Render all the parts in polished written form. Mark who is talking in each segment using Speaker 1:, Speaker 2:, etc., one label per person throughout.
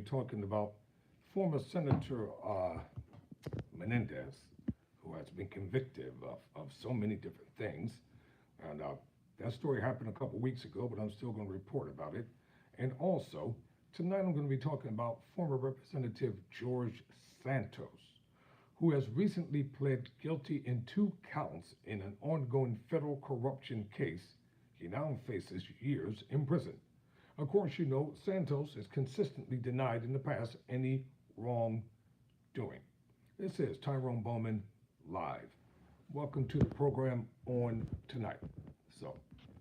Speaker 1: talking about former Senator Menendez, who has been convicted of so many different things. And that story happened a couple weeks ago, but I'm still going to report about it. And also, tonight I'm going to be talking about former Representative George Santos, who has recently pled guilty in 2 counts in an ongoing federal corruption case. He now faces years in prison. Of course, you know, Santos has consistently denied in the past any wrongdoing. This is Tyrone Bowman live. Welcome to the program on tonight. So,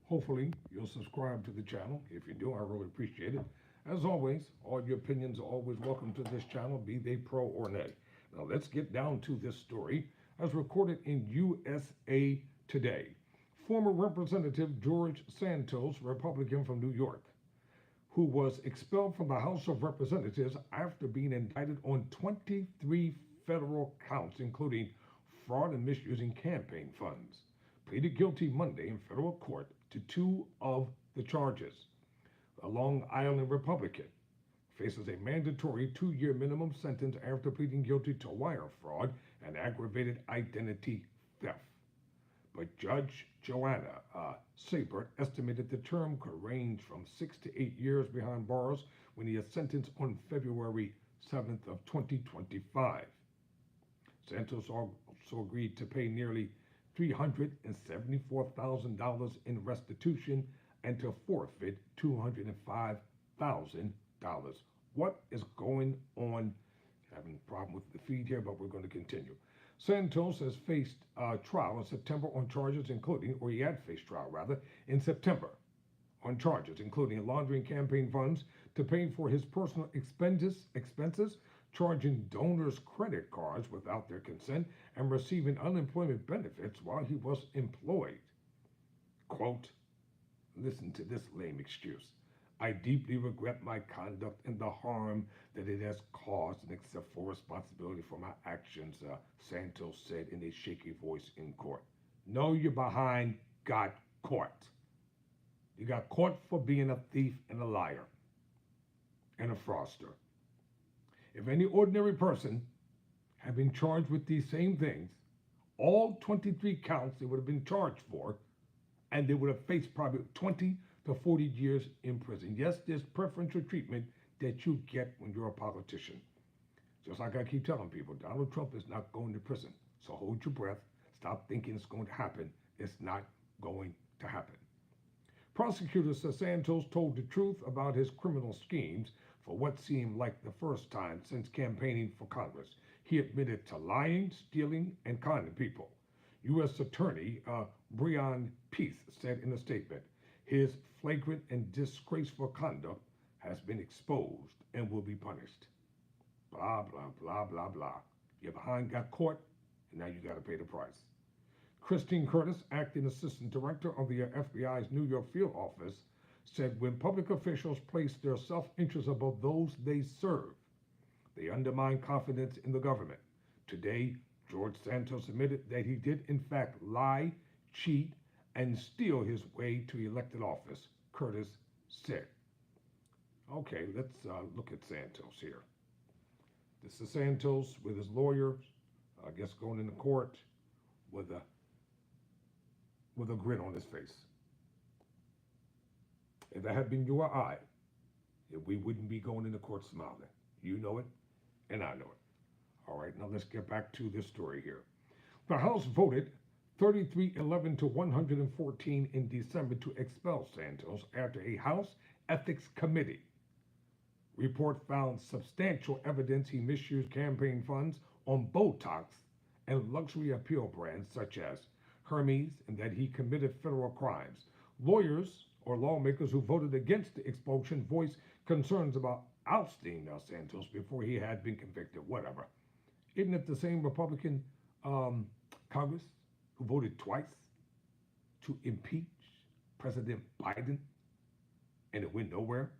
Speaker 1: hopefully, you'll subscribe to the channel. If you do, I really appreciate it. As always, all your opinions are always welcome to this channel, be they pro or nay. Now, let's get down to this story as recorded in USA Today. Former Representative George Santos, Republican from New York, who was expelled from the House of Representatives after being indicted on 23 federal counts, including fraud and misusing campaign funds, pleaded guilty Monday in federal court to 2 of the charges. The Long Island Republican faces a mandatory 2-year minimum sentence after pleading guilty to wire fraud and aggravated identity theft. But Judge Joanna Sabert estimated the term could range from 6 to 8 years behind bars when he is sentenced on February 7th of 2025. Santos also agreed to pay nearly $374,000 in restitution and to forfeit $205,000. What is going on? Having a problem with the feed here, but we're going to continue. Santos has faced trial in September on charges including, or he had faced trial rather, in September on charges including laundering campaign funds to pay for his personal expenses, charging donors credit cards without their consent, and receiving unemployment benefits while he was employed. Quote, listen to this lame excuse. I deeply regret my conduct and the harm that it has caused and accept full responsibility for my actions, Santos said in a shaky voice in court. No, you're behind, got caught. You got caught for being a thief and a liar and a fraudster. If any ordinary person had been charged with these same things, all 23 counts they would have been charged for, and they would have faced probably 20 to 40 years in prison. Yes, there's preferential treatment that you get when you're a politician. Just like I keep telling people, Donald Trump is not going to prison. So hold your breath. Stop thinking it's going to happen. It's not going to happen. Prosecutors said Santos told the truth about his criminal schemes for what seemed like the first time since campaigning for Congress. He admitted to lying, stealing, and conning people. U.S. Attorney Breon Peace said in a statement, his flagrant and disgraceful conduct has been exposed and will be punished. Blah, blah, blah, blah, blah. You're behind, got caught, and now you got to pay the price. Christine Curtis, acting assistant director of the FBI's New York field office, said when public officials place their self-interest above those they serve, they undermine confidence in the government. Today, George Santos admitted that he did in fact lie, cheat, and steal his way to elected office, Curtis said. Okay, let's look at Santos here. This is Santos with his lawyer, I guess going into court with a grin on his face. If that had been you or I, we wouldn't be going into court smiling. You know it, and I know it. All right, now let's get back to this story here. The House voted 33-11 to 114 in December to expel Santos after a House Ethics Committee report found substantial evidence he misused campaign funds on Botox and luxury appeal brands such as Hermes, and that he committed federal crimes. Lawyers or lawmakers who voted against the expulsion voiced concerns about ousting Santos before he had been convicted. Whatever. Isn't it the same Republican Congress who voted twice to impeach President Biden and it went nowhere?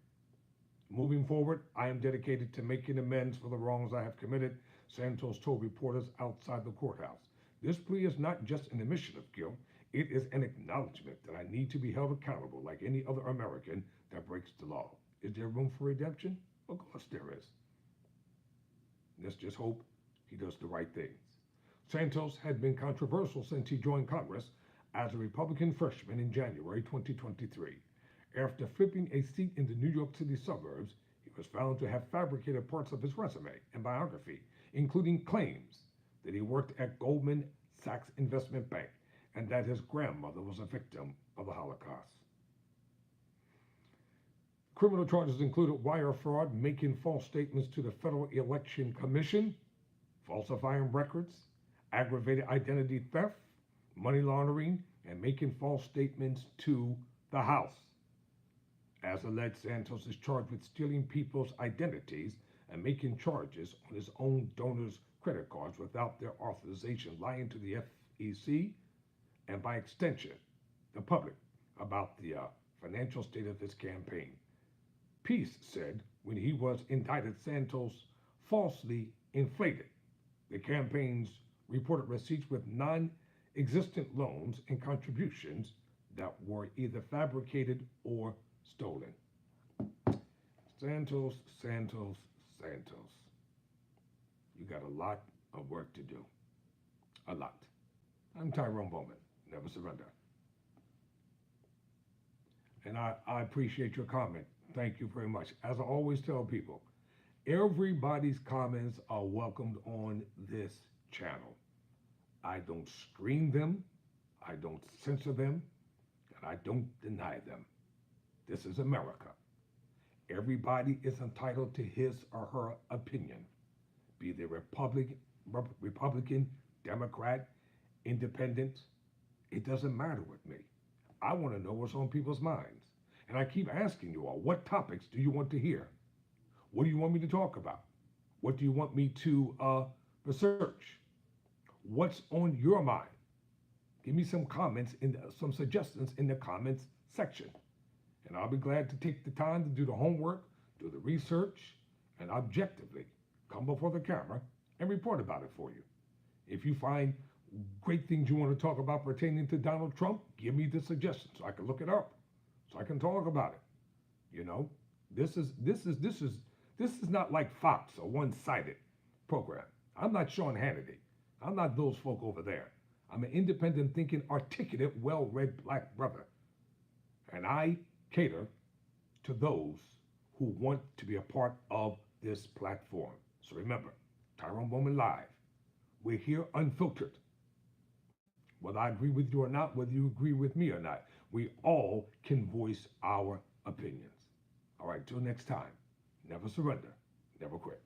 Speaker 1: Moving forward, I am dedicated to making amends for the wrongs I have committed, Santos told reporters outside the courthouse. This plea is not just an admission of guilt, it is an acknowledgement that I need to be held accountable like any other American that breaks the law. Is there room for redemption? Of course there is. Let's just hope he does the right things. Santos had been controversial since he joined Congress as a Republican freshman in January 2023. After flipping a seat in the New York City suburbs, he was found to have fabricated parts of his resume and biography, including claims that he worked at Goldman Sachs Investment Bank and that his grandmother was a victim of the Holocaust. Criminal charges included wire fraud, making false statements to the Federal Election Commission, falsifying records, aggravated identity theft, money laundering, and making false statements to the House. As alleged, Santos is charged with stealing people's identities and making charges on his own donors' credit cards without their authorization, lying to the FEC and by extension, the public about the financial state of his campaign. Peace said when he was indicted, Santos falsely inflated the campaign's reported receipts with non-existent loans and contributions that were either fabricated or stolen. Santos, Santos, Santos. You got a lot of work to do. A lot. I'm Tyrone Bowman. Never surrender. And I appreciate your comment. Thank you very much. As I always tell people, everybody's comments are welcomed on this channel. I don't screen them, I don't censor them, and I don't deny them. This is America. Everybody is entitled to his or her opinion, be they Republican, Democrat, Independent. It doesn't matter with me. I want to know what's on people's minds. And I keep asking you all, what topics do you want to hear? What do you want me to talk about? What do you want me to research? What's on your mind? Give me some comments, some suggestions in the comments section. And I'll be glad to take the time to do the homework, do the research, and objectively come before the camera and report about it for you. If you find great things you want to talk about pertaining to Donald Trump, give me the suggestions so I can look it up, so I can talk about it. You know, this is not like Fox or one-sided program. I'm not Sean Hannity. I'm not those folk over there. I'm an independent thinking, articulate, well-read black brother. And I cater to those who want to be a part of this platform. So remember, Tyrone Bowman Live. We're here unfiltered. Whether I agree with you or not, whether you agree with me or not, we all can voice our opinions. All right, till next time, never surrender, never quit.